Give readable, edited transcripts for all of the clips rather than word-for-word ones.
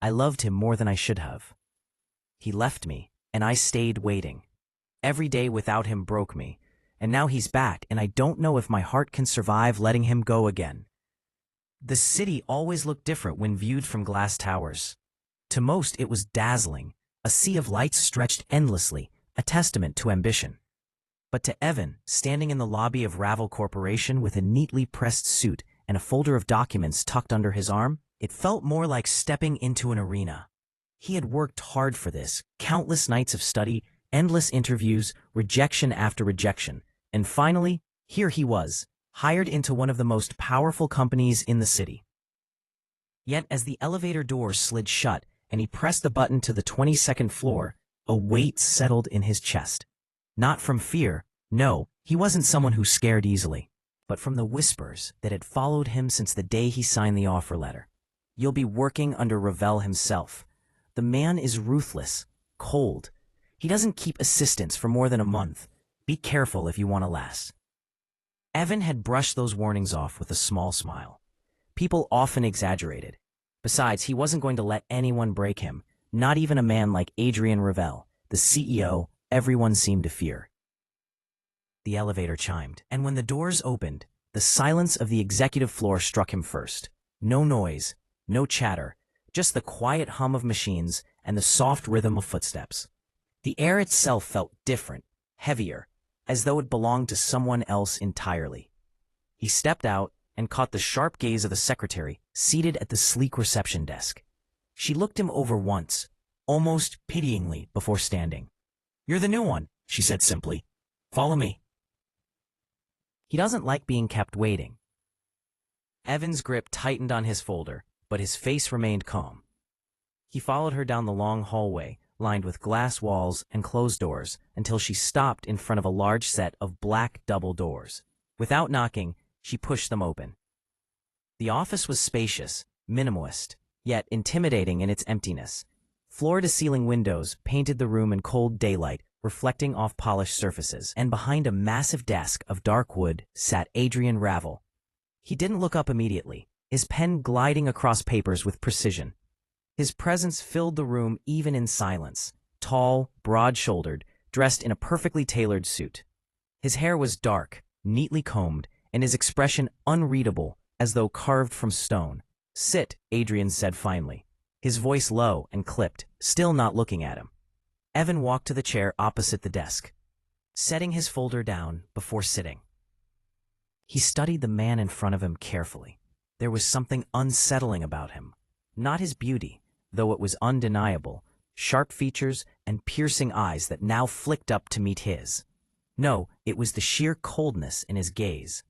I loved him more than I should have. He left me, and I stayed waiting. Every day without him broke me, and now he's back, and I don't know if my heart can survive letting him go again. The city always looked different when viewed from glass towers. To most, it was dazzling, a sea of lights stretched endlessly, a testament to ambition. But to Evan, standing in the lobby of Ravel Corporation with a neatly pressed suit and a folder of documents tucked under his arm, it felt more like stepping into an arena. He had worked hard for this, countless nights of study, endless interviews, rejection after rejection, and finally, here he was, hired into one of the most powerful companies in the city. Yet as the elevator doors slid shut and he pressed the button to the 22nd floor, a weight settled in his chest. Not from fear, no, he wasn't someone who scared easily, but from the whispers that had followed him since the day he signed the offer letter. You'll be working under Ravel himself. The man is ruthless, cold. He doesn't keep assistants for more than a month. Be careful if you want to last. Evan had brushed those warnings off with a small smile. People often exaggerated. Besides, he wasn't going to let anyone break him, not even a man like Adrian Ravel, the CEO everyone seemed to fear. The elevator chimed, and when the doors opened, the silence of the executive floor struck him first. No noise, no chatter, just the quiet hum of machines and the soft rhythm of footsteps. The air itself felt different, heavier, as though it belonged to someone else entirely. He stepped out and caught the sharp gaze of the secretary seated at the sleek reception desk. She looked him over once, almost pityingly, before standing. "You're the new one," she said simply. "Follow me." He doesn't like being kept waiting. Evan's grip tightened on his folder, but his face remained calm. He followed her down the long hallway, lined with glass walls and closed doors, until she stopped in front of a large set of black double doors. Without knocking, she pushed them open. The office was spacious, minimalist, yet intimidating in its emptiness. Floor-to-ceiling windows painted the room in cold daylight, reflecting off polished surfaces, and behind a massive desk of dark wood sat Adrian Ravel. He didn't look up immediately, his pen gliding across papers with precision. His presence filled the room even in silence, tall, broad-shouldered, dressed in a perfectly tailored suit. His hair was dark, neatly combed, and his expression unreadable, as though carved from stone. "Sit," Adrian said finally, his voice low and clipped, still not looking at him. Evan walked to the chair opposite the desk, setting his folder down before sitting. He studied the man in front of him carefully. There was something unsettling about him. Not his beauty, though it was undeniable, sharp features and piercing eyes that now flicked up to meet his. No, it was the sheer coldness in his gaze,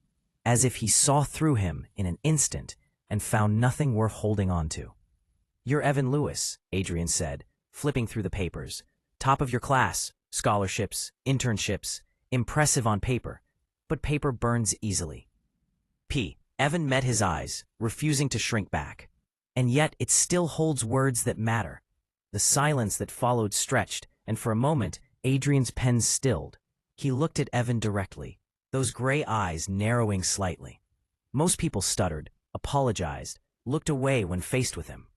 as if he saw through him in an instant and found nothing worth holding on to. "You're Evan Lewis," Adrian said, flipping through the papers. "Top of your class, scholarships, internships, impressive on paper, but paper burns easily." Evan met his eyes, refusing to shrink back. And yet it still holds words that matter. The silence that followed stretched, and for a moment, Adrian's pen stilled. He looked at Evan directly, those gray eyes narrowing slightly. Most people stuttered, apologized, looked away when faced with him.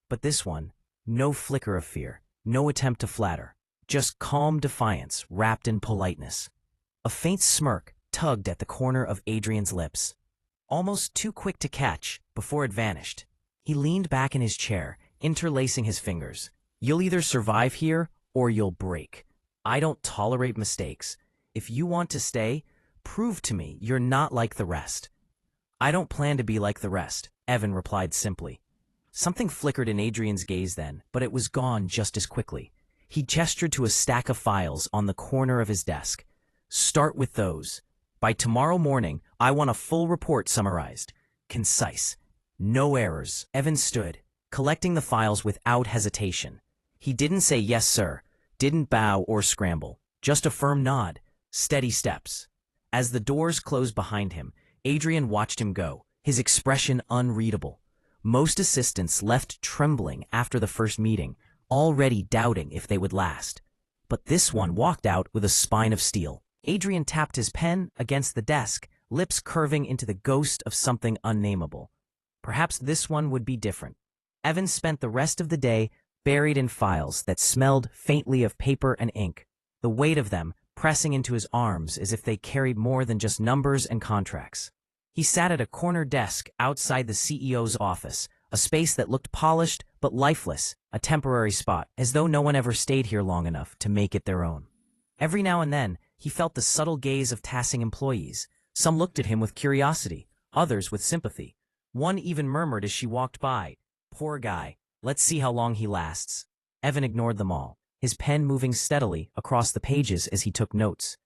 But this one, no flicker of fear, no attempt to flatter, just calm defiance wrapped in politeness. A faint smirk tugged at the corner of Adrian's lips, almost too quick to catch before it vanished. He leaned back in his chair, interlacing his fingers. "You'll either survive here or you'll break. I don't tolerate mistakes. If you want to stay, prove to me you're not like the rest." "I don't plan to be like the rest," Evan replied simply. Something flickered in Adrian's gaze then, but it was gone just as quickly. He gestured to a stack of files on the corner of his desk. "Start with those. By tomorrow morning, I want a full report summarized. Concise. No errors." Evan stood, collecting the files without hesitation. He didn't say yes, sir, didn't bow or scramble, just a firm nod, steady steps. As the doors closed behind him, Adrian watched him go, his expression unreadable. Most assistants left trembling after the first meeting, already doubting if they would last. But this one walked out with a spine of steel. Adrian tapped his pen against the desk, lips curving into the ghost of something unnameable. Perhaps this one would be different. Evan spent the rest of the day buried in files that smelled faintly of paper and ink, the weight of them pressing into his arms as if they carried more than just numbers and contracts. He sat at a corner desk outside the CEO's office, a space that looked polished but lifeless, a temporary spot, as though no one ever stayed here long enough to make it their own. Every now and then, he felt the subtle gaze of passing employees. Some looked at him with curiosity, others with sympathy. One even murmured as she walked by, "Poor guy, let's see how long he lasts." Evan ignored them all, his pen moving steadily across the pages as he took notes.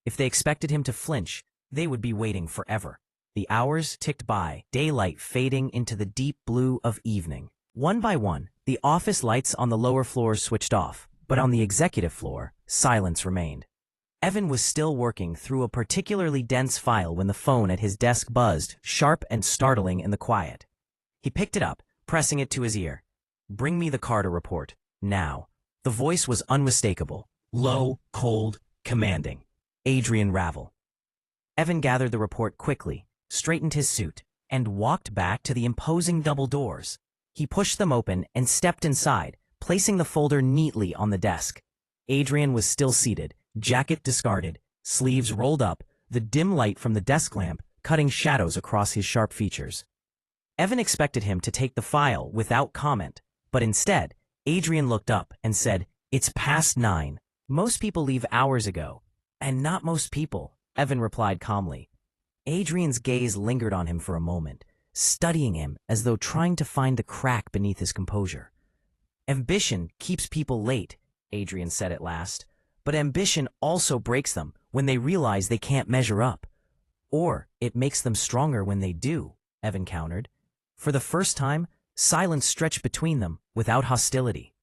If they expected him to flinch, they would be waiting forever. The hours ticked by, daylight fading into the deep blue of evening. One by one, the office lights on the lower floors switched off, but on the executive floor, silence remained. Evan was still working through a particularly dense file when the phone at his desk buzzed, sharp and startling in the quiet. He picked it up, pressing it to his ear. "Bring me the Carter report, now." The voice was unmistakable, low, cold, commanding. Adrian Ravel. Evan gathered the report quickly, straightened his suit, and walked back to the imposing double doors. He pushed them open and stepped inside, placing the folder neatly on the desk. Adrian was still seated, jacket discarded, sleeves rolled up, the dim light from the desk lamp cutting shadows across his sharp features. Evan expected him to take the file without comment, but instead, Adrian looked up and said, "It's past 9. Most people leave hours ago." "And not most people," Evan replied calmly. Adrian's gaze lingered on him for a moment, studying him as though trying to find the crack beneath his composure. "Ambition keeps people late," Adrian said at last, "but ambition also breaks them when they realize they can't measure up. Or it makes them stronger when they do," Evan countered. For the first time, silence stretched between them without hostility.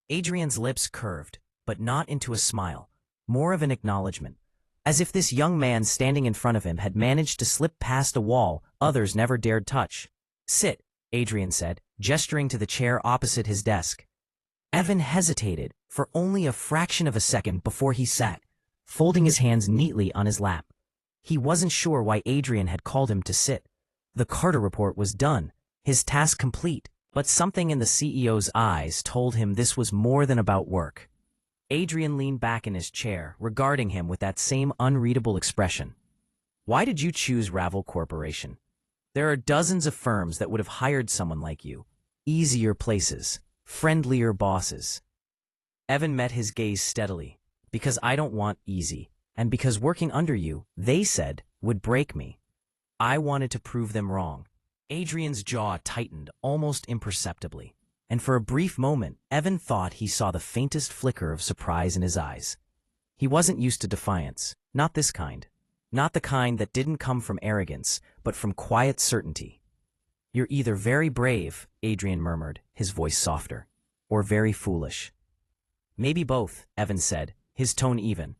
Adrian's lips curved, but not into a smile, more of an acknowledgement, as if this young man standing in front of him had managed to slip past a wall others never dared touch. "Sit," Adrian said, gesturing to the chair opposite his desk. Evan hesitated for only a fraction of a second before he sat, folding his hands neatly on his lap. He wasn't sure why Adrian had called him to sit. The Carter report was done, his task complete, but something in the CEO's eyes told him this was more than about work. Adrian leaned back in his chair, regarding him with that same unreadable expression. "Why did you choose Ravel Corporation? There are dozens of firms that would have hired someone like you. Easier places, friendlier bosses." Evan met his gaze steadily. "Because I don't want easy, and because working under you, they said, would break me. I wanted to prove them wrong." Adrian's jaw tightened almost imperceptibly, and for a brief moment, Evan thought he saw the faintest flicker of surprise in his eyes. He wasn't used to defiance, not this kind. Not the kind that didn't come from arrogance, but from quiet certainty. "You're either very brave," Adrian murmured, his voice softer, "or very foolish." "Maybe both," Evan said, his tone even.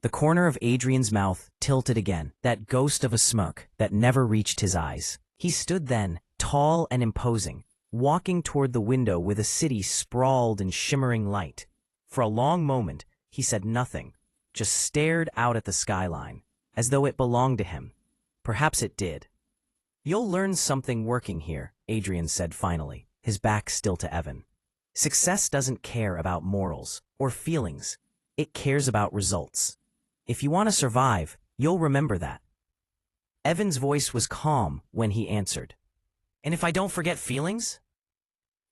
The corner of Adrian's mouth tilted again, that ghost of a smirk that never reached his eyes. He stood then, tall and imposing, walking toward the window with a city sprawled in shimmering light. For a long moment, he said nothing, just stared out at the skyline, as though it belonged to him. Perhaps it did. "You'll learn something working here," Adrian said finally, his back still to Evan. "Success doesn't care about morals or feelings. It cares about results. If you want to survive, you'll remember that." Evan's voice was calm when he answered. "And if I don't forget feelings?"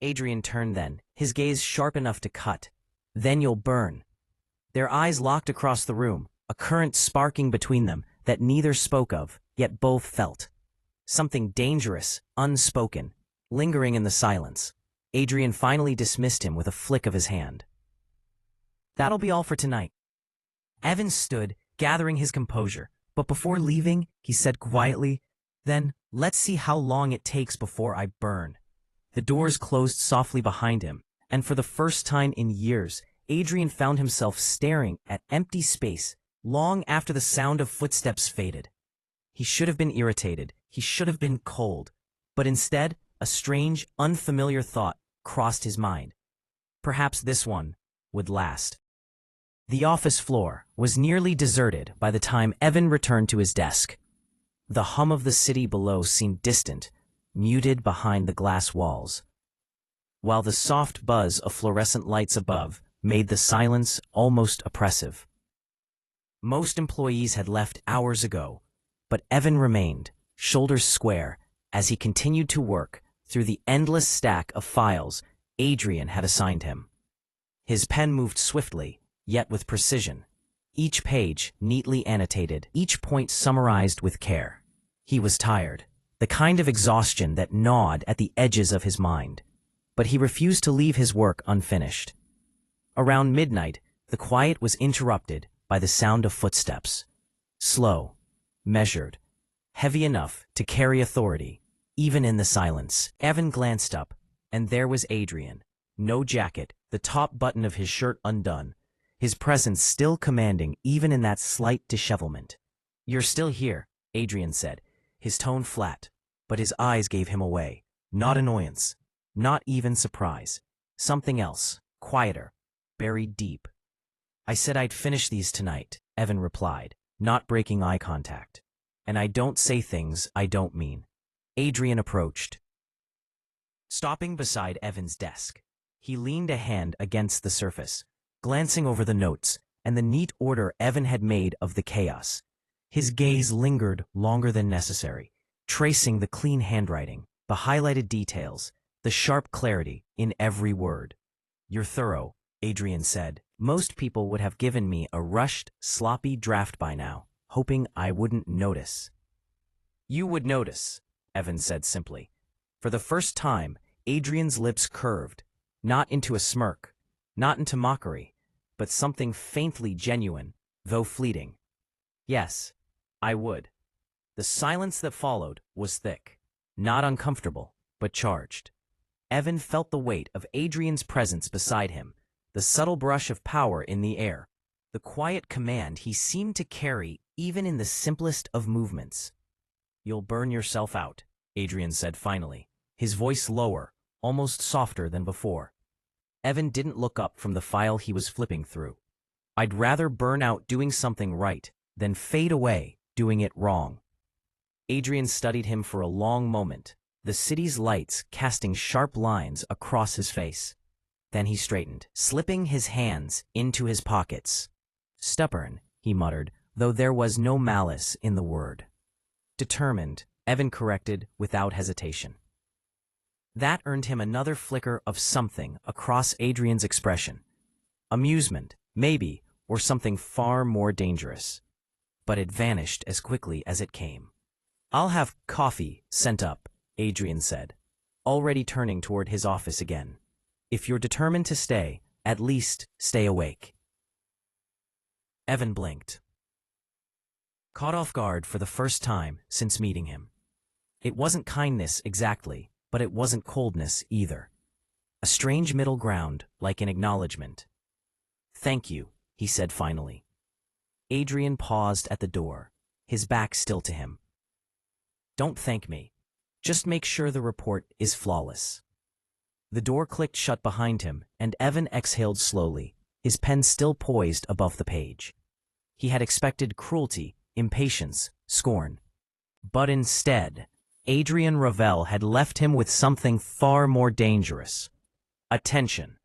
Adrian turned then, his gaze sharp enough to cut. "Then you'll burn." Their eyes locked across the room, a current sparking between them that neither spoke of, yet both felt. Something dangerous, unspoken, lingering in the silence. Adrian finally dismissed him with a flick of his hand. "That'll be all for tonight." Evan stood, gathering his composure, but before leaving, he said quietly, "Then, let's see how long it takes before I burn." The doors closed softly behind him, and for the first time in years, Adrian found himself staring at empty space long after the sound of footsteps faded. He should have been irritated, he should have been cold, but instead, a strange, unfamiliar thought crossed his mind. Perhaps this one would last. The office floor was nearly deserted by the time Evan returned to his desk. The hum of the city below seemed distant, muted behind the glass walls. while the soft buzz of fluorescent lights above made the silence almost oppressive. Most employees had left hours ago, but Evan remained, shoulders square, as he continued to work through the endless stack of files Adrian had assigned him. His pen moved swiftly, yet with precision, each page neatly annotated, each point summarized with care. He was tired, the kind of exhaustion that gnawed at the edges of his mind, but he refused to leave his work unfinished. Around midnight, the quiet was interrupted by the sound of footsteps. Slow, measured, heavy enough to carry authority, even in the silence. Evan glanced up, and there was Adrian. No jacket, the top button of his shirt undone, his presence still commanding even in that slight dishevelment. "You're still here," Adrian said, his tone flat, but his eyes gave him away. Not annoyance, not even surprise. Something else, quieter, buried deep. "I said I'd finish these tonight," Evan replied, not breaking eye contact. "And I don't say things I don't mean." Adrian approached, stopping beside Evan's desk. He leaned a hand against the surface, glancing over the notes and the neat order Evan had made of the chaos. His gaze lingered longer than necessary, tracing the clean handwriting, the highlighted details, the sharp clarity in every word. "You're thorough," Adrian said. "Most people would have given me a rushed, sloppy draft by now, hoping I wouldn't notice." "You would notice," Evan said simply. For the first time, Adrian's lips curved, not into a smirk, not into mockery, but something faintly genuine, though fleeting. "Yes, I would." The silence that followed was thick, not uncomfortable, but charged. Evan felt the weight of Adrian's presence beside him, the subtle brush of power in the air, the quiet command he seemed to carry even in the simplest of movements. "You'll burn yourself out," Adrian said finally, his voice lower, almost softer than before. Evan didn't look up from the file he was flipping through. "I'd rather burn out doing something right than fade away doing it wrong." Adrian studied him for a long moment, the city's lights casting sharp lines across his face. Then he straightened, slipping his hands into his pockets. "Stubborn," he muttered, though there was no malice in the word. "Determined," Evan corrected without hesitation. That earned him another flicker of something across Adrian's expression. Amusement, maybe, or something far more dangerous. But it vanished as quickly as it came. "I'll have coffee sent up," Adrian said, already turning toward his office again. "If you're determined to stay, at least stay awake." Evan blinked, caught off guard for the first time since meeting him. It wasn't kindness exactly, but it wasn't coldness either. A strange middle ground, like an acknowledgement. "Thank you," he said finally. Adrian paused at the door, his back still to him. "Don't thank me. Just make sure the report is flawless." The door clicked shut behind him, and Evan exhaled slowly, his pen still poised above the page. He had expected cruelty, impatience, scorn. But instead, Adrian Ravel had left him with something far more dangerous: attention.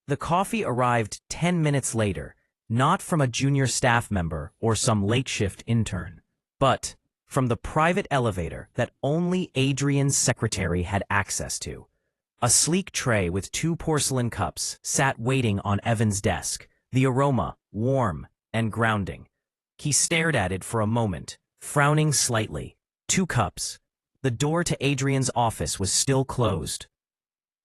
The coffee arrived 10 minutes later, not from a junior staff member or some late-shift intern, but from the private elevator that only Adrian's secretary had access to. A sleek tray with 2 porcelain cups sat waiting on Evan's desk, the aroma warm and grounding. He stared at it for a moment, frowning slightly. 2 cups. The door to Adrian's office was still closed,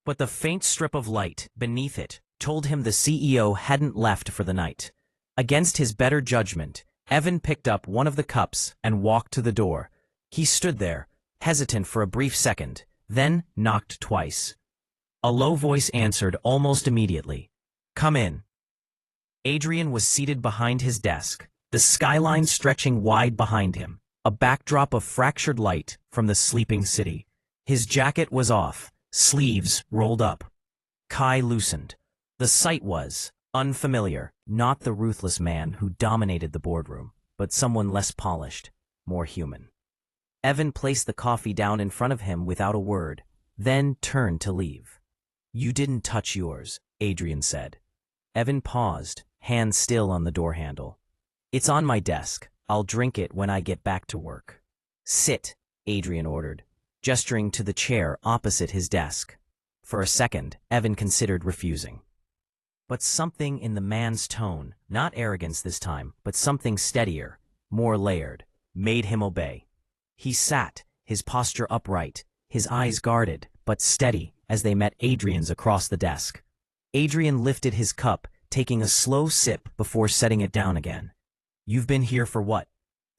but the faint strip of light beneath it told him the CEO hadn't left for the night. Against his better judgment, Evan picked up one of the cups and walked to the door. He stood there, hesitant for a brief second, then knocked twice. A low voice answered almost immediately. "Come in." Adrian was seated behind his desk, the skyline stretching wide behind him, a backdrop of fractured light from the sleeping city. His jacket was off, sleeves rolled up. Kai loosened. The sight was unfamiliar, not the ruthless man who dominated the boardroom, but someone less polished, more human. Evan placed the coffee down in front of him without a word, then turned to leave. You didn't touch yours, Adrian said. Evan paused, hand still on the door handle. It's on my desk. I'll drink it when I get back to work. Sit, Adrian ordered, gesturing to the chair opposite his desk. For a second, Evan considered refusing. But something in the man's tone, not arrogance this time, but something steadier, more layered, made him obey. He sat, his posture upright, his eyes guarded, but steady, as they met Adrian's across the desk. Adrian lifted his cup, taking a slow sip before setting it down again. You've been here for what?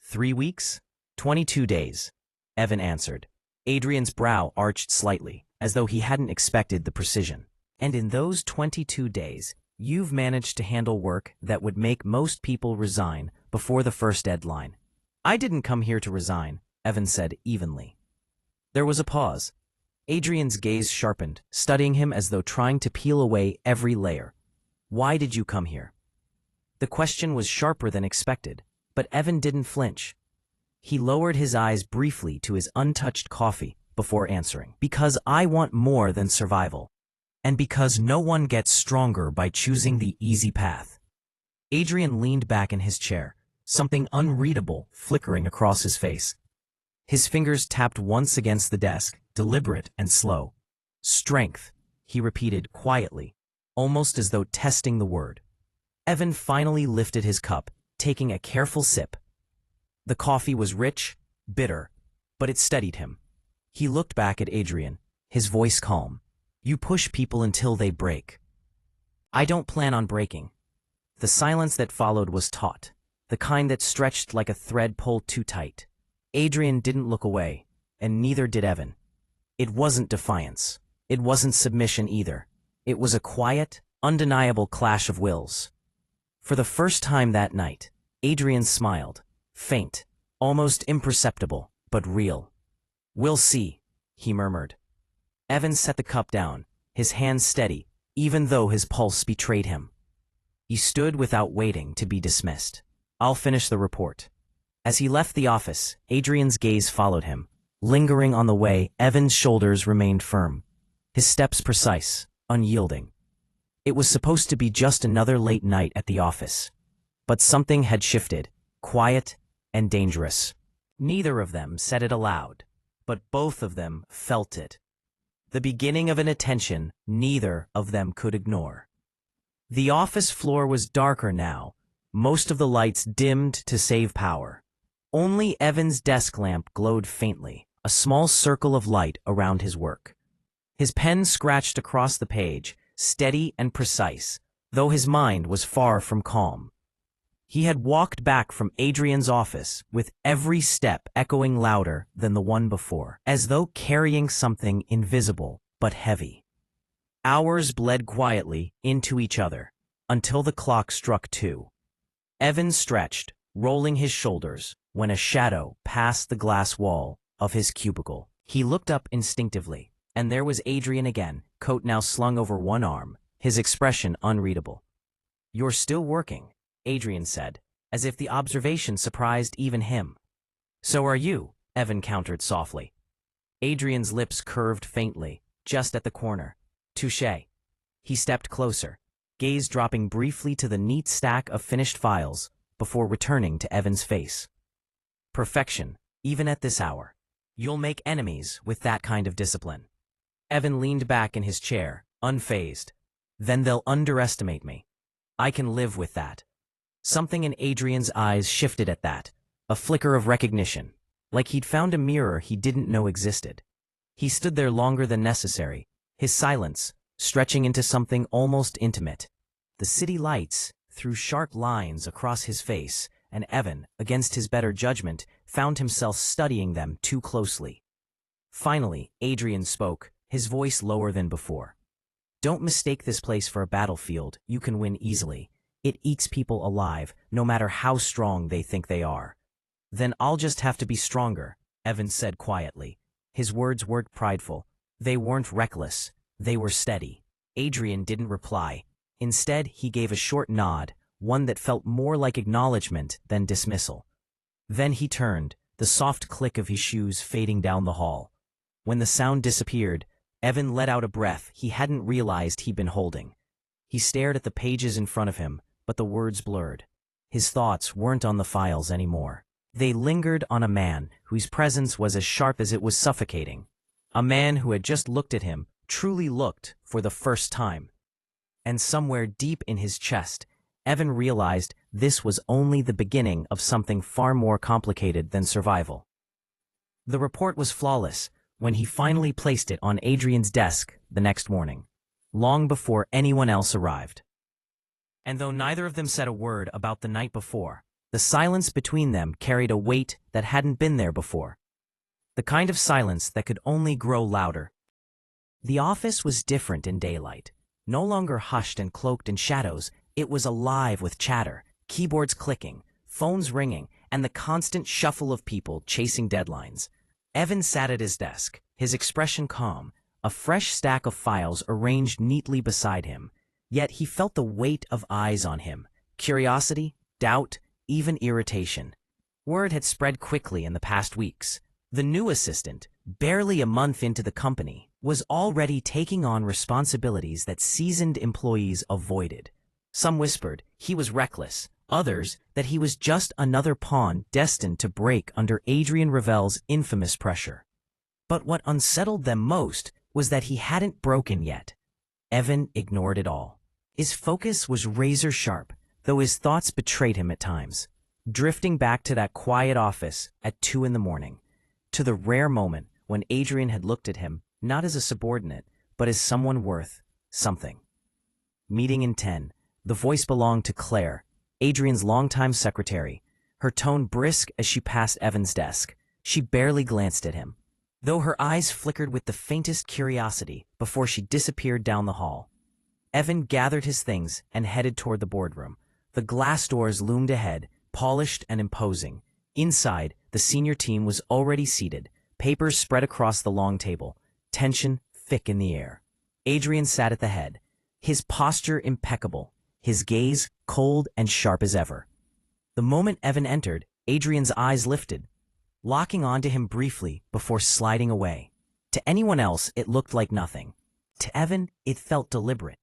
3 weeks? 22 days, Evan answered. Adrian's brow arched slightly, as though he hadn't expected the precision. And in those 22 days, you've managed to handle work that would make most people resign before the first deadline. I didn't come here to resign, Evan said evenly. There was a pause. Adrian's gaze sharpened, studying him as though trying to peel away every layer. Why did you come here? The question was sharper than expected, but Evan didn't flinch. He lowered his eyes briefly to his untouched coffee before answering. Because I want more than survival. And because no one gets stronger by choosing the easy path. Adrian leaned back in his chair, something unreadable flickering across his face. His fingers tapped once against the desk, deliberate and slow. Strength, he repeated quietly, almost as though testing the word. Evan finally lifted his cup, taking a careful sip. The coffee was rich, bitter, but it steadied him. He looked back at Adrian, his voice calm. You push people until they break. I don't plan on breaking. The silence that followed was taut, the kind that stretched like a thread pulled too tight. Adrian didn't look away, and neither did Evan. It wasn't defiance. It wasn't submission either. It was a quiet, undeniable clash of wills. For the first time that night, Adrian smiled, faint, almost imperceptible, but real. We'll see, he murmured. Evan set the cup down, his hands steady, even though his pulse betrayed him. He stood without waiting to be dismissed. I'll finish the report. As he left the office, Adrian's gaze followed him. Lingering on the way, Evan's shoulders remained firm, his steps precise, unyielding. It was supposed to be just another late night at the office. But something had shifted, quiet and dangerous. Neither of them said it aloud, but both of them felt it. The beginning of an attention neither of them could ignore. The office floor was darker now, most of the lights dimmed to save power. Only Evan's desk lamp glowed faintly, a small circle of light around his work. His pen scratched across the page, steady and precise, though his mind was far from calm. He had walked back from Adrian's office with every step echoing louder than the one before, as though carrying something invisible but heavy. Hours bled quietly into each other, until the clock struck 2. Evan stretched, rolling his shoulders, when a shadow passed the glass wall of his cubicle. He looked up instinctively, and there was Adrian again, coat now slung over one arm, his expression unreadable. You're still working, Adrian said, as if the observation surprised even him. So are you, Evan countered softly. Adrian's lips curved faintly, just at the corner. Touché. He stepped closer, gaze dropping briefly to the neat stack of finished files, before returning to Evan's face. Perfection, even at this hour. You'll make enemies with that kind of discipline. Evan leaned back in his chair, unfazed. Then they'll underestimate me. I can live with that. Something in Adrian's eyes shifted at that, a flicker of recognition, like he'd found a mirror he didn't know existed. He stood there longer than necessary, his silence stretching into something almost intimate. The city lights threw sharp lines across his face, and Evan, against his better judgment, found himself studying them too closely. Finally, Adrian spoke, his voice lower than before. Don't mistake this place for a battlefield you can win easily. It eats people alive, no matter how strong they think they are. Then I'll just have to be stronger, Evan said quietly. His words weren't prideful. They weren't reckless. They were steady. Adrian didn't reply. Instead, he gave a short nod, one that felt more like acknowledgement than dismissal. Then he turned, the soft click of his shoes fading down the hall. When the sound disappeared, Evan let out a breath he hadn't realized he'd been holding. He stared at the pages in front of him, but the words blurred. His thoughts weren't on the files anymore. They lingered on a man whose presence was as sharp as it was suffocating. A man who had just looked at him, truly looked for the first time. And somewhere deep in his chest, Evan realized this was only the beginning of something far more complicated than survival. The report was flawless when he finally placed it on Adrian's desk the next morning, long before anyone else arrived. And though neither of them said a word about the night before, the silence between them carried a weight that hadn't been there before. The kind of silence that could only grow louder. The office was different in daylight. No longer hushed and cloaked in shadows, it was alive with chatter, keyboards clicking, phones ringing, and the constant shuffle of people chasing deadlines. Evan sat at his desk, his expression calm, a fresh stack of files arranged neatly beside him. Yet he felt the weight of eyes on him, curiosity, doubt, even irritation. Word had spread quickly in the past weeks. The new assistant, barely a month into the company, was already taking on responsibilities that seasoned employees avoided. Some whispered he was reckless, others that he was just another pawn destined to break under Adrian Ravel's infamous pressure. But what unsettled them most was that he hadn't broken yet. Evan ignored it all. His focus was razor sharp, though his thoughts betrayed him at times, drifting back to that quiet office at 2 a.m, to the rare moment when Adrian had looked at him not as a subordinate, but as someone worth something. Meeting in 10, the voice belonged to Claire, Adrian's longtime secretary, her tone brisk as she passed Evan's desk. She barely glanced at him, though her eyes flickered with the faintest curiosity before she disappeared down the hall. Evan gathered his things and headed toward the boardroom. The glass doors loomed ahead, polished and imposing. Inside, the senior team was already seated, papers spread across the long table, tension thick in the air. Adrian sat at the head, his posture impeccable, his gaze cold and sharp as ever. The moment Evan entered, Adrian's eyes lifted, locking onto him briefly before sliding away. To anyone else, it looked like nothing. To Evan, it felt deliberate.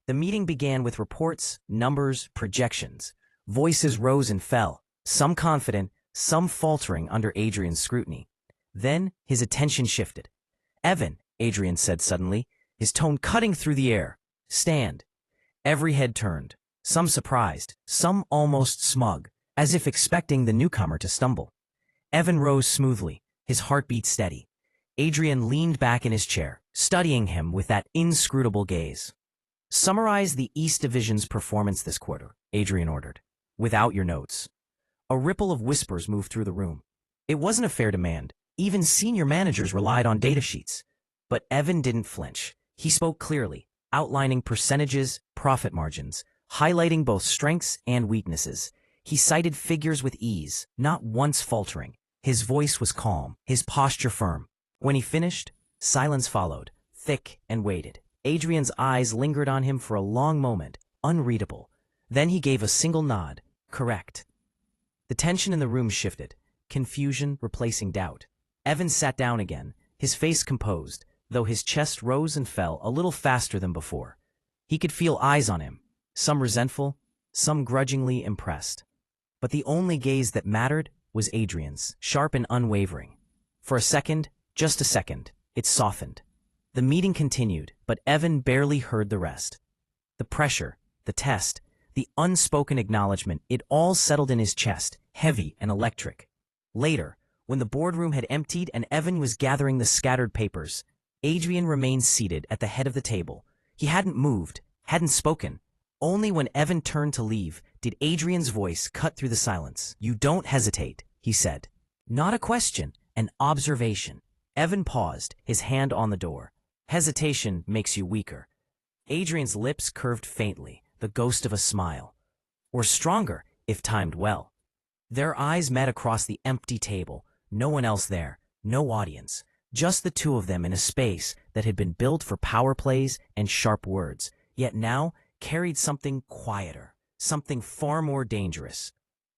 The meeting began with reports, numbers, projections. Voices rose and fell, some confident, some faltering under Adrian's scrutiny. Then his attention shifted. "Evan," Adrian said suddenly, his tone cutting through the air. "Stand." Every head turned, some surprised, some almost smug, as if expecting the newcomer to stumble. Evan rose smoothly, his heartbeat steady. Adrian leaned back in his chair, studying him with that inscrutable gaze. "Summarize the East Division's performance this quarter," Adrian ordered, "without your notes." A ripple of whispers moved through the room. It wasn't a fair demand. Even senior managers relied on data sheets. But Evan didn't flinch. He spoke clearly, outlining percentages, profit margins, highlighting both strengths and weaknesses. He cited figures with ease, not once faltering. His voice was calm, his posture firm. When he finished, silence followed, thick and weighted. Adrian's eyes lingered on him for a long moment, unreadable. Then he gave a single nod. "Correct." The tension in the room shifted, confusion replacing doubt. Evan sat down again, his face composed, though his chest rose and fell a little faster than before. He could feel eyes on him, some resentful, some grudgingly impressed. But the only gaze that mattered was Adrian's, sharp and unwavering. For a second, just a second, it softened. The meeting continued, but Evan barely heard the rest. The pressure, the test, the unspoken acknowledgement, it all settled in his chest, heavy and electric. Later, when the boardroom had emptied and Evan was gathering the scattered papers, Adrian remained seated at the head of the table. He hadn't moved, hadn't spoken. Only when Evan turned to leave did Adrian's voice cut through the silence. "You don't hesitate," he said. "Not a question, an observation." Evan paused, his hand on the door. "Hesitation makes you weaker." Adrian's lips curved faintly, the ghost of a smile. "Or stronger, if timed well." Their eyes met across the empty table. No one else there, no audience. Just the two of them in a space that had been built for power plays and sharp words, yet now carried something quieter, something far more dangerous.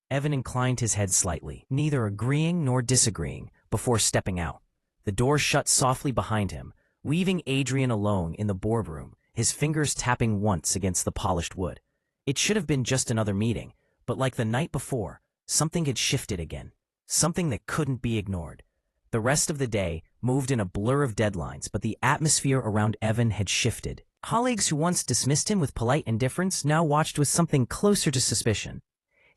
Evan inclined his head slightly, neither agreeing nor disagreeing, before stepping out. The door shut softly behind him, leaving Adrian alone in the boardroom, his fingers tapping once against the polished wood. It should have been just another meeting, but like the night before, something had shifted again, something that couldn't be ignored. The rest of the day moved in a blur of deadlines, but the atmosphere around Evan had shifted. Colleagues who once dismissed him with polite indifference now watched with something closer to suspicion.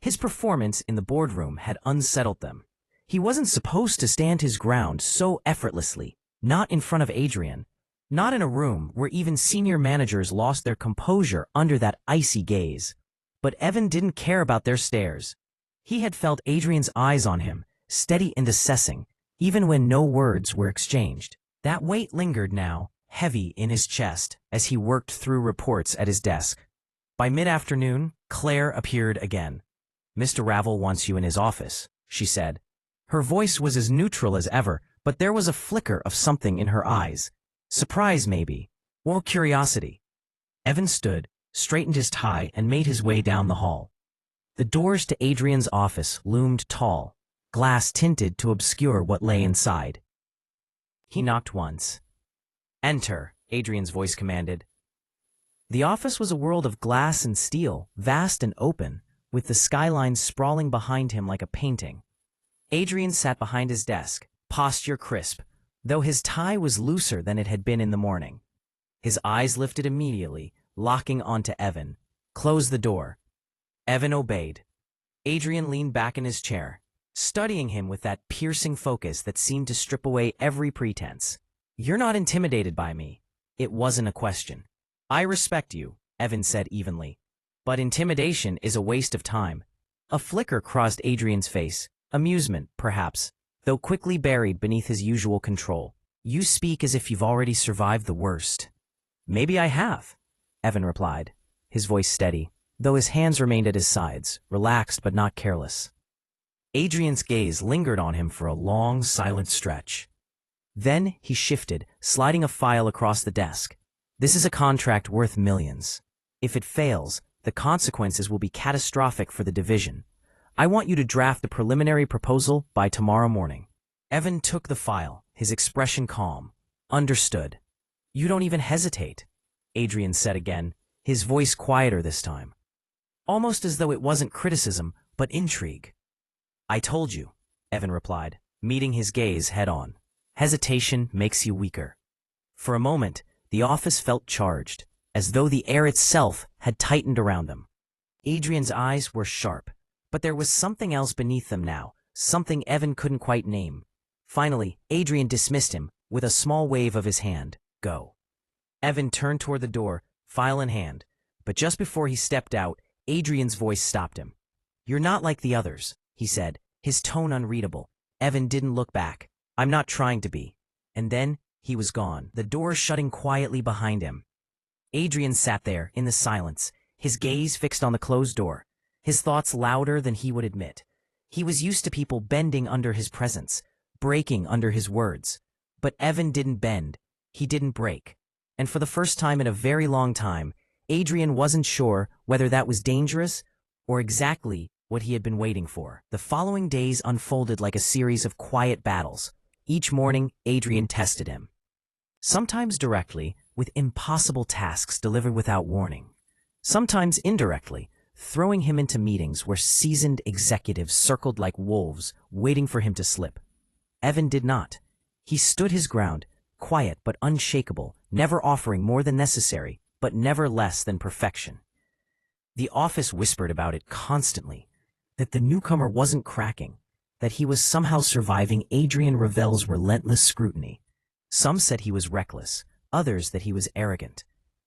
His performance in the boardroom had unsettled them. He wasn't supposed to stand his ground so effortlessly, not in front of Adrian, not in a room where even senior managers lost their composure under that icy gaze. But Evan didn't care about their stares. He had felt Adrian's eyes on him, steady and assessing, even when no words were exchanged. That weight lingered now, heavy in his chest, as he worked through reports at his desk. By mid-afternoon, Claire appeared again. "Mr. Ravel wants you in his office," she said. Her voice was as neutral as ever, but there was a flicker of something in her eyes. Surprise, maybe, or curiosity. Evan stood, straightened his tie, and made his way down the hall. The doors to Adrian's office loomed tall, glass tinted to obscure what lay inside. He knocked once. "Enter," Adrian's voice commanded. The office was a world of glass and steel, vast and open, with the skyline sprawling behind him like a painting. Adrian sat behind his desk, posture crisp, though his tie was looser than it had been in the morning. His eyes lifted immediately, locking onto Evan. "Close the door." Evan obeyed. Adrian leaned back in his chair, studying him with that piercing focus that seemed to strip away every pretense. "You're not intimidated by me." It wasn't a question. "I respect you," Evan said evenly. "But intimidation is a waste of time." A flicker crossed Adrian's face, amusement, perhaps, though quickly buried beneath his usual control. "You speak as if you've already survived the worst." "Maybe I have," Evan replied, his voice steady, though his hands remained at his sides, relaxed but not careless. Adrian's gaze lingered on him for a long, silent stretch. Then he shifted, sliding a file across the desk. "This is a contract worth millions. If it fails, the consequences will be catastrophic for the division. I want you to draft a preliminary proposal by tomorrow morning." Evan took the file, his expression calm. "Understood." "You don't even hesitate," Adrian said again, his voice quieter this time. Almost as though it wasn't criticism, but intrigue. "I told you," Evan replied, meeting his gaze head-on. "Hesitation makes you weaker." For a moment, the office felt charged, as though the air itself had tightened around them. Adrian's eyes were sharp, but there was something else beneath them now, something Evan couldn't quite name. Finally, Adrian dismissed him, with a small wave of his hand. "Go." Evan turned toward the door, file in hand, but just before he stepped out, Adrian's voice stopped him. "You're not like the others," he said, his tone unreadable. Evan didn't look back. "I'm not trying to be." And then he was gone, the door shutting quietly behind him. Adrian sat there, in the silence, his gaze fixed on the closed door, his thoughts louder than he would admit. He was used to people bending under his presence, breaking under his words. But Evan didn't bend, he didn't break. And for the first time in a very long time, Adrian wasn't sure whether that was dangerous or exactly what he had been waiting for. The following days unfolded like a series of quiet battles. Each morning, Adrian tested him. Sometimes directly, with impossible tasks delivered without warning. Sometimes indirectly, throwing him into meetings where seasoned executives circled like wolves, waiting for him to slip. Evan did not. He stood his ground, quiet but unshakable, never offering more than necessary, but never less than perfection. The office whispered about it constantly, that the newcomer wasn't cracking, that he was somehow surviving Adrian Ravel's relentless scrutiny. Some said he was reckless, others that he was arrogant.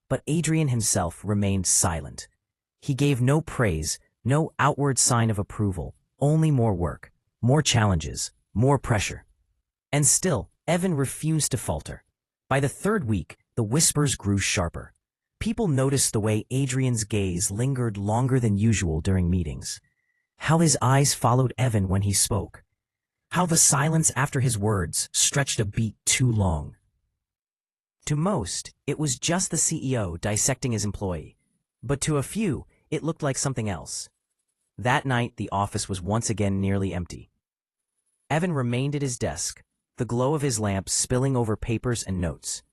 But Adrian himself remained silent. He gave no praise, no outward sign of approval, only more work, more challenges, more pressure. And still, Evan refused to falter. By the third week, the whispers grew sharper. People noticed the way Adrian's gaze lingered longer than usual during meetings. How his eyes followed Evan when he spoke. How the silence after his words stretched a beat too long. To most, it was just the CEO dissecting his employee. But to a few, it looked like something else. That night, the office was once again nearly empty. Evan remained at his desk, the glow of his lamp spilling over papers and notes.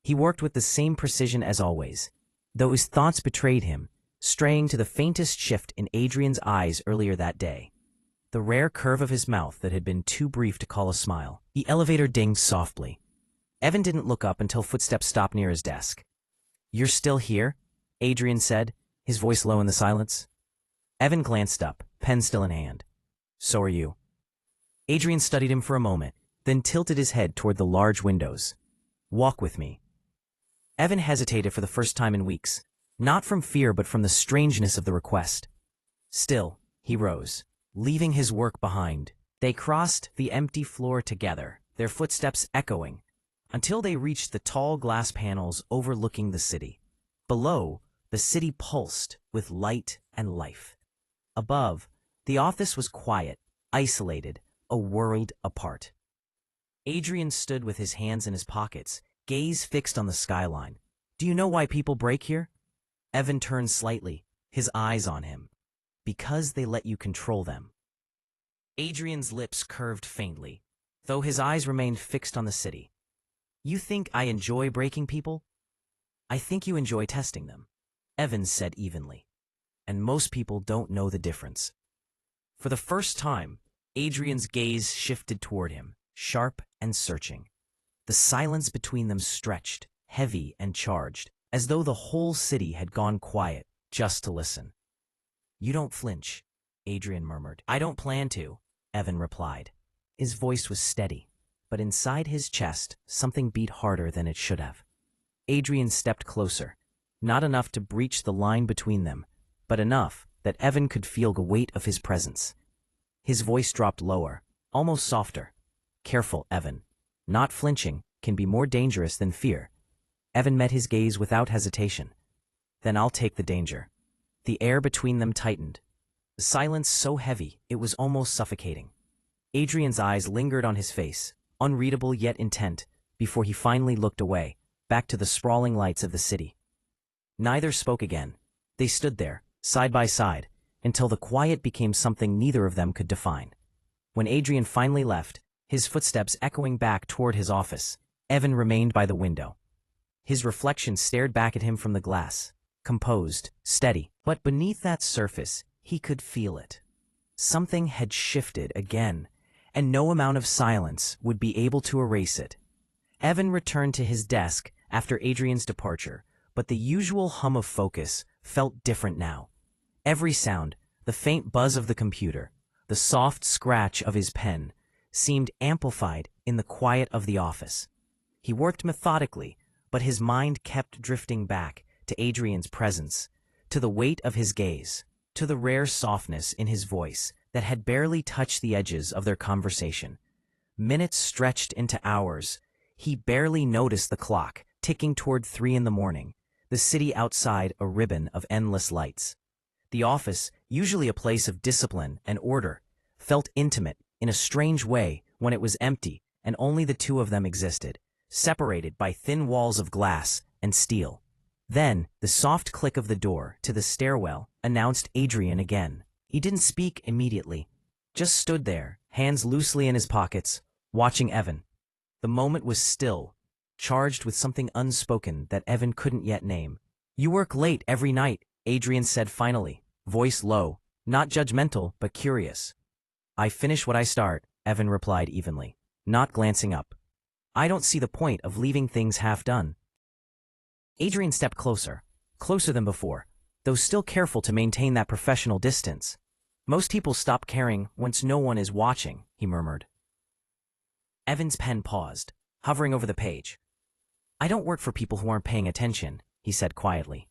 He worked with the same precision as always, though his thoughts betrayed him, straying to the faintest shift in Adrian's eyes earlier that day. The rare curve of his mouth that had been too brief to call a smile. The elevator dinged softly. Evan didn't look up until footsteps stopped near his desk. "You're still here?" Adrian said, his voice low in the silence. Evan glanced up, pen still in hand. "So are you." Adrian studied him for a moment, then tilted his head toward the large windows. "Walk with me." Evan hesitated for the first time in weeks, not from fear but from the strangeness of the request. Still, he rose, leaving his work behind. They crossed the empty floor together, their footsteps echoing, until they reached the tall glass panels overlooking the city. Below, the city pulsed with light and life. Above, the office was quiet, isolated, a world apart. Adrian stood with his hands in his pockets, gaze fixed on the skyline. "Do you know why people break here?" Evan turned slightly, his eyes on him. "Because they let you control them." Adrian's lips curved faintly, though his eyes remained fixed on the city. "You think I enjoy breaking people?" "I think you enjoy testing them," Evan said evenly. "And most people don't know the difference." For the first time, Adrian's gaze shifted toward him, sharp and searching. The silence between them stretched, heavy and charged, as though the whole city had gone quiet just to listen. "You don't flinch," Adrian murmured. "I don't plan to," Evan replied. His voice was steady, but inside his chest, something beat harder than it should have. Adrian stepped closer, not enough to breach the line between them, but enough that Evan could feel the weight of his presence. His voice dropped lower, almost softer. "Careful, Evan. Not flinching can be more dangerous than fear." Evan met his gaze without hesitation. "Then I'll take the danger." The air between them tightened, the silence so heavy it was almost suffocating. Adrian's eyes lingered on his face, unreadable yet intent, before he finally looked away, back to the sprawling lights of the city. Neither spoke again. They stood there, side by side, until the quiet became something neither of them could define. When Adrian finally left, his footsteps echoing back toward his office, Evan remained by the window. His reflection stared back at him from the glass, composed, steady, but beneath that surface, he could feel it. Something had shifted again, and no amount of silence would be able to erase it. Evan returned to his desk after Adrian's departure, but the usual hum of focus felt different now. Every sound, the faint buzz of the computer, the soft scratch of his pen, seemed amplified in the quiet of the office. He worked methodically, but his mind kept drifting back to Adrian's presence, to the weight of his gaze, to the rare softness in his voice that had barely touched the edges of their conversation. Minutes stretched into hours. He barely noticed the clock, ticking toward 3 in the morning, the city outside a ribbon of endless lights. The office, usually a place of discipline and order, felt intimate in a strange way when it was empty and only the two of them existed, separated by thin walls of glass and steel. Then, the soft click of the door to the stairwell announced Adrian again. He didn't speak immediately, just stood there, hands loosely in his pockets, watching Evan. The moment was still, charged with something unspoken that Evan couldn't yet name. "You work late every night," Adrian said finally, voice low, not judgmental but curious. "I finish what I start," Evan replied evenly, not glancing up. "I don't see the point of leaving things half done." Adrian stepped closer, closer than before, though still careful to maintain that professional distance. "Most people stop caring once no one is watching," he murmured. Evan's pen paused, hovering over the page. "I don't work for people who aren't paying attention," he said quietly.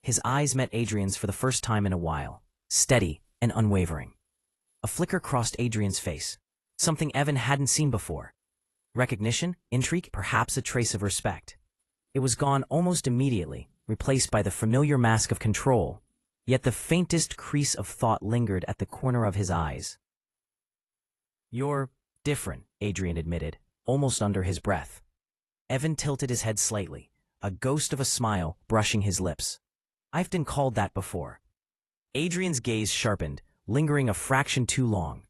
His eyes met Adrian's for the first time in a while, steady and unwavering. A flicker crossed Adrian's face, something Evan hadn't seen before. Recognition, intrigue, perhaps a trace of respect. It was gone almost immediately, replaced by the familiar mask of control, yet the faintest crease of thought lingered at the corner of his eyes. "You're different," Adrian admitted, almost under his breath. Evan tilted his head slightly, a ghost of a smile brushing his lips. "I've been called that before." Adrian's gaze sharpened, lingering a fraction too long.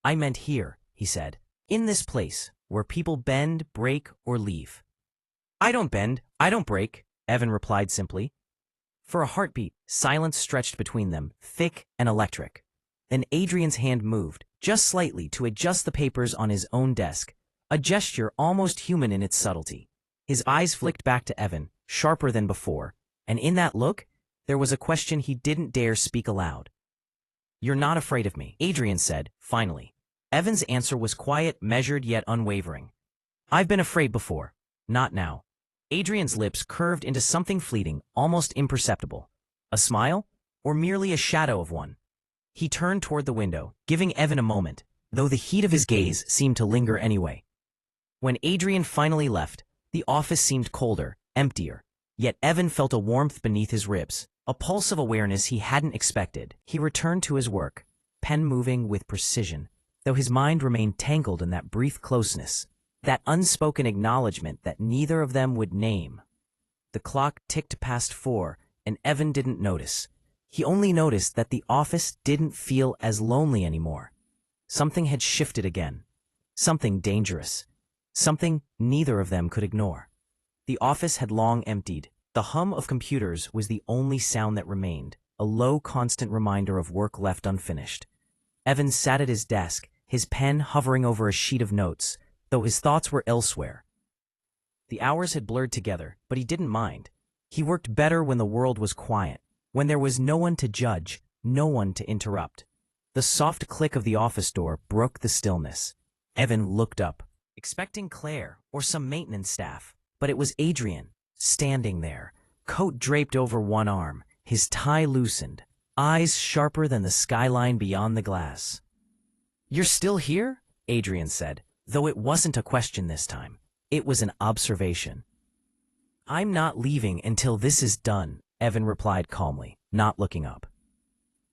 "I meant here," he said, "in this place, where people bend, break, or leave." I don't bend, I don't break, Evan replied simply. For a heartbeat, silence stretched between them, thick and electric. Then Adrian's hand moved, just slightly, to adjust the papers on his own desk, a gesture almost human in its subtlety. His eyes flicked back to Evan, sharper than before, and in that look, there was a question he didn't dare speak aloud. You're not afraid of me, Adrian said, finally. Evan's answer was quiet, measured, yet unwavering. I've been afraid before. Not now. Adrian's lips curved into something fleeting, almost imperceptible. A smile? Or merely a shadow of one? He turned toward the window, giving Evan a moment, though the heat of his gaze seemed to linger anyway. When Adrian finally left, the office seemed colder, emptier. Yet Evan felt a warmth beneath his ribs, a pulse of awareness he hadn't expected. He returned to his work, pen moving with precision, though his mind remained tangled in that brief closeness, that unspoken acknowledgement that neither of them would name. The clock ticked past 4, and Evan didn't notice. He only noticed that the office didn't feel as lonely anymore. Something had shifted again. Something dangerous. Something neither of them could ignore. The office had long emptied. The hum of computers was the only sound that remained, a low, constant reminder of work left unfinished. Evan sat at his desk, his pen hovering over a sheet of notes, though his thoughts were elsewhere. The hours had blurred together, but he didn't mind. He worked better when the world was quiet, when there was no one to judge, no one to interrupt. The soft click of the office door broke the stillness. Evan looked up, expecting Claire or some maintenance staff, but it was Adrian, standing there, coat draped over one arm, his tie loosened, eyes sharper than the skyline beyond the glass. "You're still here?" Adrian said, though it wasn't a question this time. It was an observation. "I'm not leaving until this is done," Evan replied calmly, not looking up.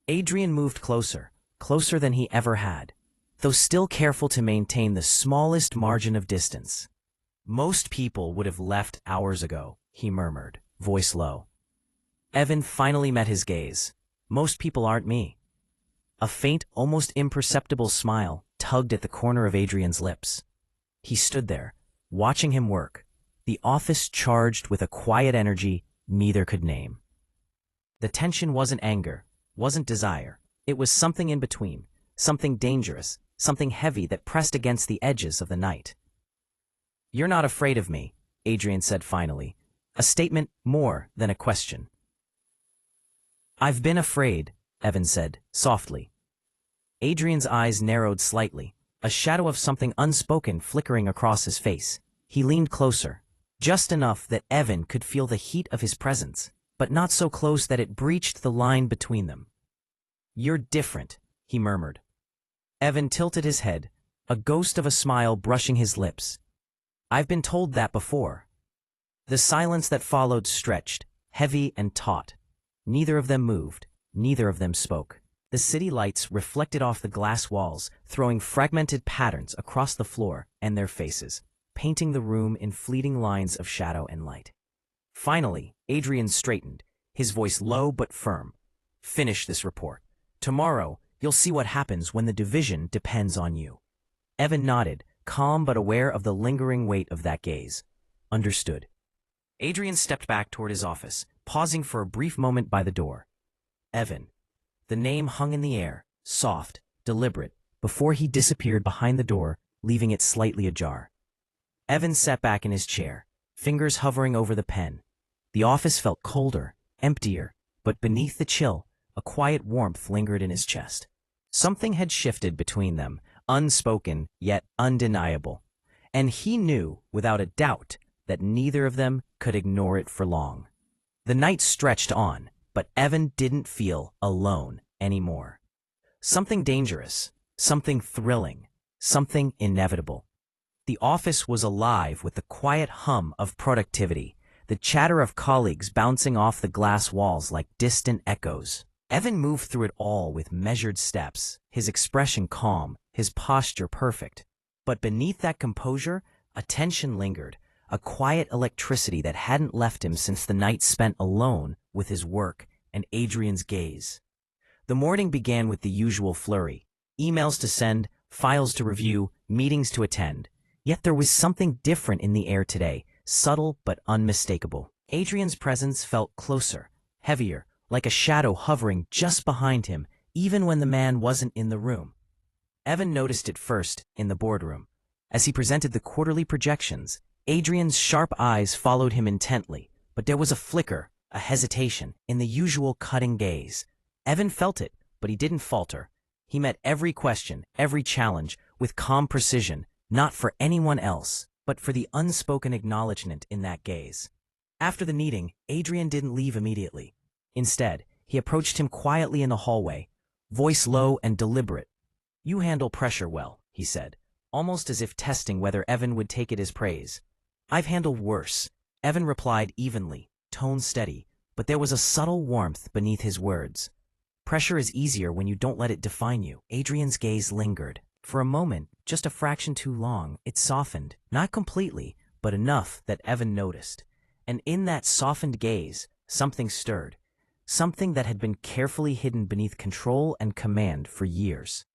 Adrian moved closer, closer than he ever had, though still careful to maintain the smallest margin of distance. "Most people would have left hours ago," he murmured, voice low. Evan finally met his gaze. "Most people aren't me." A faint, almost imperceptible smile tugged at the corner of Adrian's lips. He stood there, watching him work, the office charged with a quiet energy neither could name. The tension wasn't anger, wasn't desire. It was something in between, something dangerous, something heavy that pressed against the edges of the night. "You're not afraid of me," Adrian said finally, a statement more than a question. "I've been afraid," Evan said, softly. Adrian's eyes narrowed slightly, a shadow of something unspoken flickering across his face. He leaned closer, just enough that Evan could feel the heat of his presence, but not so close that it breached the line between them. "You're different," he murmured. Evan tilted his head, a ghost of a smile brushing his lips. "I've been told that before." The silence that followed stretched, heavy and taut. Neither of them moved, neither of them spoke. The city lights reflected off the glass walls, throwing fragmented patterns across the floor and their faces, painting the room in fleeting lines of shadow and light. Finally, Adrian straightened, his voice low but firm. "Finish this report. Tomorrow, you'll see what happens when the division depends on you." Evan nodded, calm but aware of the lingering weight of that gaze. "Understood." Adrian stepped back toward his office, pausing for a brief moment by the door. "Evan." The name hung in the air, soft, deliberate, before he disappeared behind the door, leaving it slightly ajar. Evan sat back in his chair, fingers hovering over the pen. The office felt colder, emptier, but beneath the chill, a quiet warmth lingered in his chest. Something had shifted between them, unspoken yet undeniable, and he knew, without a doubt, that neither of them could ignore it for long. The night stretched on, but Evan didn't feel alone anymore. Something dangerous, something thrilling, something inevitable. The office was alive with the quiet hum of productivity, the chatter of colleagues bouncing off the glass walls like distant echoes. Evan moved through it all with measured steps, his expression calm, his posture perfect. But beneath that composure, a tension lingered, a quiet electricity that hadn't left him since the night spent alone with his work and Adrian's gaze. The morning began with the usual flurry, emails to send, files to review, meetings to attend. Yet there was something different in the air today, subtle but unmistakable. Adrian's presence felt closer, heavier, like a shadow hovering just behind him, even when the man wasn't in the room. Evan noticed it first in the boardroom. As he presented the quarterly projections, Adrian's sharp eyes followed him intently, but there was a flicker, a hesitation, in the usual cutting gaze. Evan felt it, but he didn't falter. He met every question, every challenge, with calm precision, not for anyone else, but for the unspoken acknowledgement in that gaze. After the meeting, Adrian didn't leave immediately. Instead, he approached him quietly in the hallway, voice low and deliberate. "You handle pressure well," he said, almost as if testing whether Evan would take it as praise. "I've handled worse," Evan replied evenly, tone steady, but there was a subtle warmth beneath his words. "Pressure is easier when you don't let it define you." Adrian's gaze lingered. For a moment, just a fraction too long, it softened, not completely, but enough that Evan noticed. And in that softened gaze, something stirred. Something that had been carefully hidden beneath control and command for years.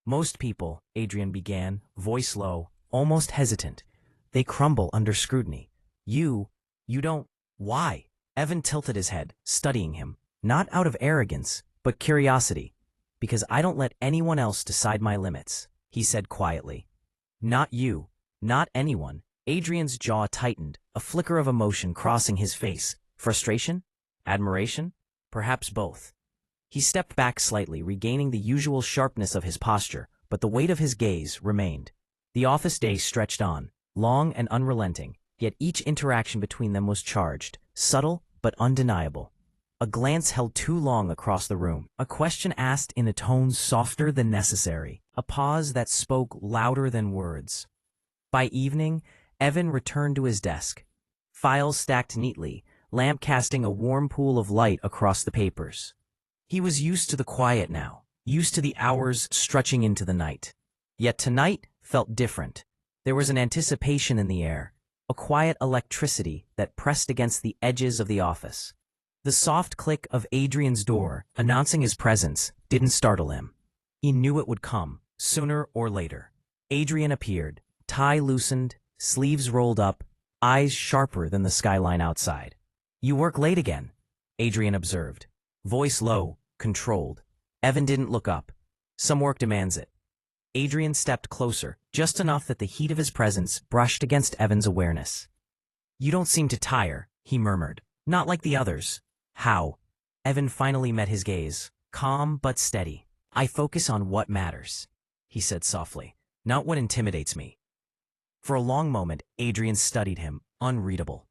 "Most people," Adrian began, voice low, almost hesitant, "they crumble under scrutiny. You don't." "Why?" Evan tilted his head, studying him, not out of arrogance, but curiosity. "Because I don't let anyone else decide my limits," he said quietly. "Not you, not anyone." Adrian's jaw tightened, a flicker of emotion crossing his face. Frustration? Admiration? Perhaps both. He stepped back slightly, regaining the usual sharpness of his posture, but the weight of his gaze remained. The office day stretched on, long and unrelenting, yet each interaction between them was charged, subtle but undeniable. A glance held too long across the room, a question asked in a tone softer than necessary, a pause that spoke louder than words. By evening, Evan returned to his desk. Files stacked neatly, lamp casting a warm pool of light across the papers. He was used to the quiet now, used to the hours stretching into the night. Yet tonight felt different. There was an anticipation in the air, a quiet electricity that pressed against the edges of the office. The soft click of Adrian's door, announcing his presence, didn't startle him. He knew it would come, sooner or later. Adrian appeared, tie loosened, sleeves rolled up, eyes sharper than the skyline outside. "You work late again," Adrian observed, voice low, controlled. Evan didn't look up. "Some work demands it." Adrian stepped closer, just enough that the heat of his presence brushed against Evan's awareness. "You don't seem to tire," he murmured. "Not like the others." "How?" Evan finally met his gaze, calm but steady. "I focus on what matters," he said softly, "not what intimidates me." For a long moment, Adrian studied him, unreadable.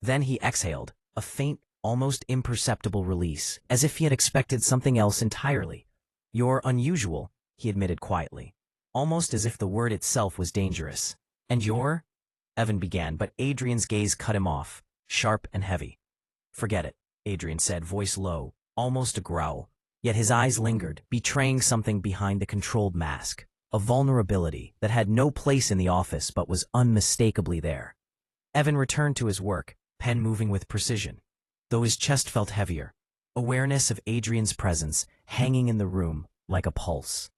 Then he exhaled, a faint, almost imperceptible release, as if he had expected something else entirely. "You're unusual," he admitted quietly, almost as if the word itself was dangerous. "And you're?" Evan began, but Adrian's gaze cut him off, sharp and heavy. "Forget it," Adrian said, voice low, almost a growl. Yet his eyes lingered, betraying something behind the controlled mask. A vulnerability that had no place in the office but was unmistakably there. Evan returned to his work, pen moving with precision, though his chest felt heavier, awareness of Adrian's presence hanging in the room like a pulse.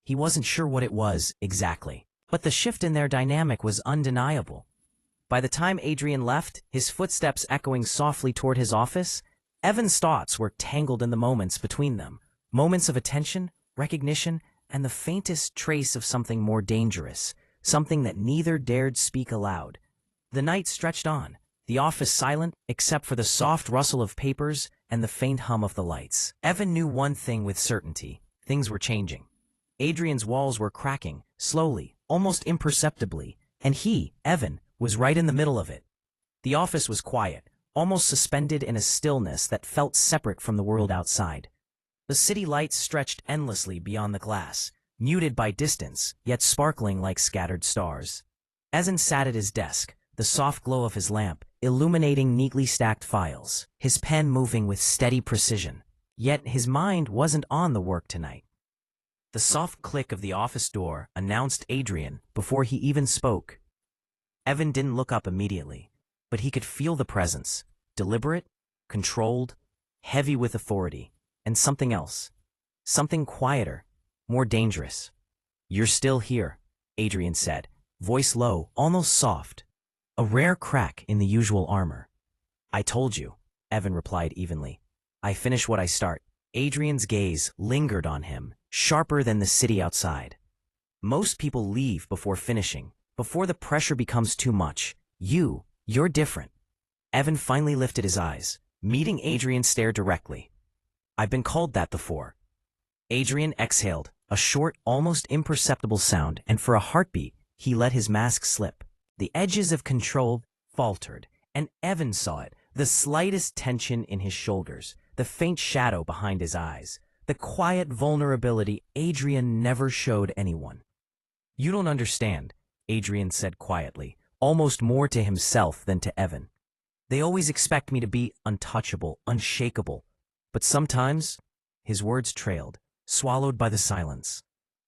He wasn't sure what it was exactly, but the shift in their dynamic was undeniable. By the time Adrian left, his footsteps echoing softly toward his office, Evan's thoughts were tangled in the moments between them, moments of attention, recognition, and the faintest trace of something more dangerous, something that neither dared speak aloud. The night stretched on, the office silent except for the soft rustle of papers and the faint hum of the lights. Evan knew one thing with certainty: things were changing. Adrian's walls were cracking, slowly, almost imperceptibly, and he, Evan, was right in the middle of it. The office was quiet, almost suspended in a stillness that felt separate from the world outside. The city lights stretched endlessly beyond the glass, muted by distance, yet sparkling like scattered stars. Evan sat at his desk, the soft glow of his lamp illuminating neatly stacked files, his pen moving with steady precision. Yet his mind wasn't on the work tonight. The soft click of the office door announced Adrian before he even spoke. Evan didn't look up immediately, but he could feel the presence, deliberate, controlled, heavy with authority. And something else. Something quieter, more dangerous. "You're still here," Adrian said, voice low, almost soft. a rare crack in the usual armor. I told you, Evan replied evenly. I finish what I start. Adrian's gaze lingered on him, sharper than the city outside. Most people leave before finishing, before the pressure becomes too much. You're different. Evan finally lifted his eyes, meeting Adrian's stare directly. I've been called that before. Adrian exhaled, a short, almost imperceptible sound, and for a heartbeat, he let his mask slip. The edges of control faltered, and Evan saw it, the slightest tension in his shoulders, the faint shadow behind his eyes, the quiet vulnerability Adrian never showed anyone. You don't understand, Adrian said quietly, almost more to himself than to Evan. They always expect me to be untouchable, unshakable. But sometimes, his words trailed, swallowed by the silence.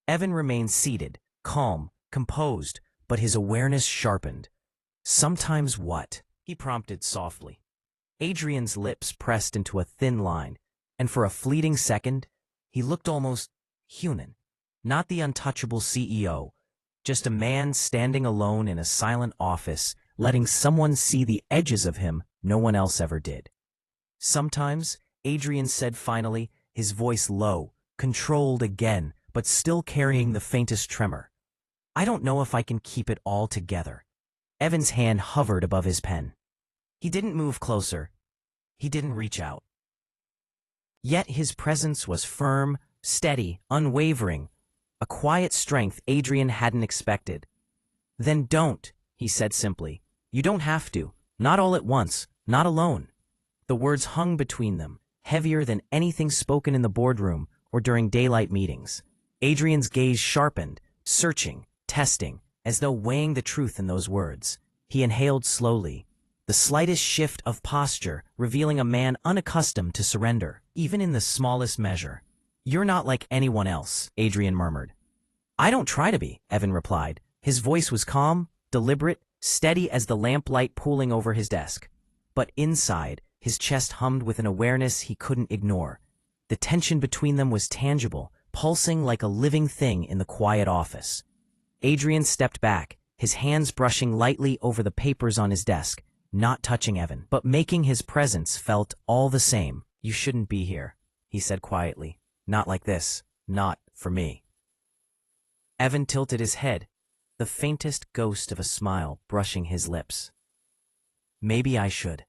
Evan remained seated, calm, composed, but his awareness sharpened. Sometimes what? He prompted softly. Adrian's lips pressed into a thin line, and for a fleeting second, he looked almost human. Not the untouchable CEO, just a man standing alone in a silent office, letting someone see the edges of him no one else ever did. Sometimes, Adrian said finally, his voice low, controlled again, but still carrying the faintest tremor. I don't know if I can keep it all together. Evan's hand hovered above his pen. He didn't move closer. He didn't reach out. Yet his presence was firm, steady, unwavering, a quiet strength Adrian hadn't expected. Then don't, he said simply. You don't have to. Not all at once. Not alone. The words hung between them, heavier than anything spoken in the boardroom or during daylight meetings. Adrian's gaze sharpened, searching, testing, as though weighing the truth in those words. He inhaled slowly, the slightest shift of posture revealing a man unaccustomed to surrender, even in the smallest measure. You're not like anyone else, Adrian murmured. I don't try to be, Evan replied. His voice was calm, deliberate, steady as the lamplight pooling over his desk. But inside, his chest hummed with an awareness he couldn't ignore. The tension between them was tangible, pulsing like a living thing in the quiet office. Adrian stepped back, his hands brushing lightly over the papers on his desk, not touching Evan, but making his presence felt all the same. You shouldn't be here, he said quietly. Not like this. Not for me. Evan tilted his head, the faintest ghost of a smile brushing his lips. Maybe I should.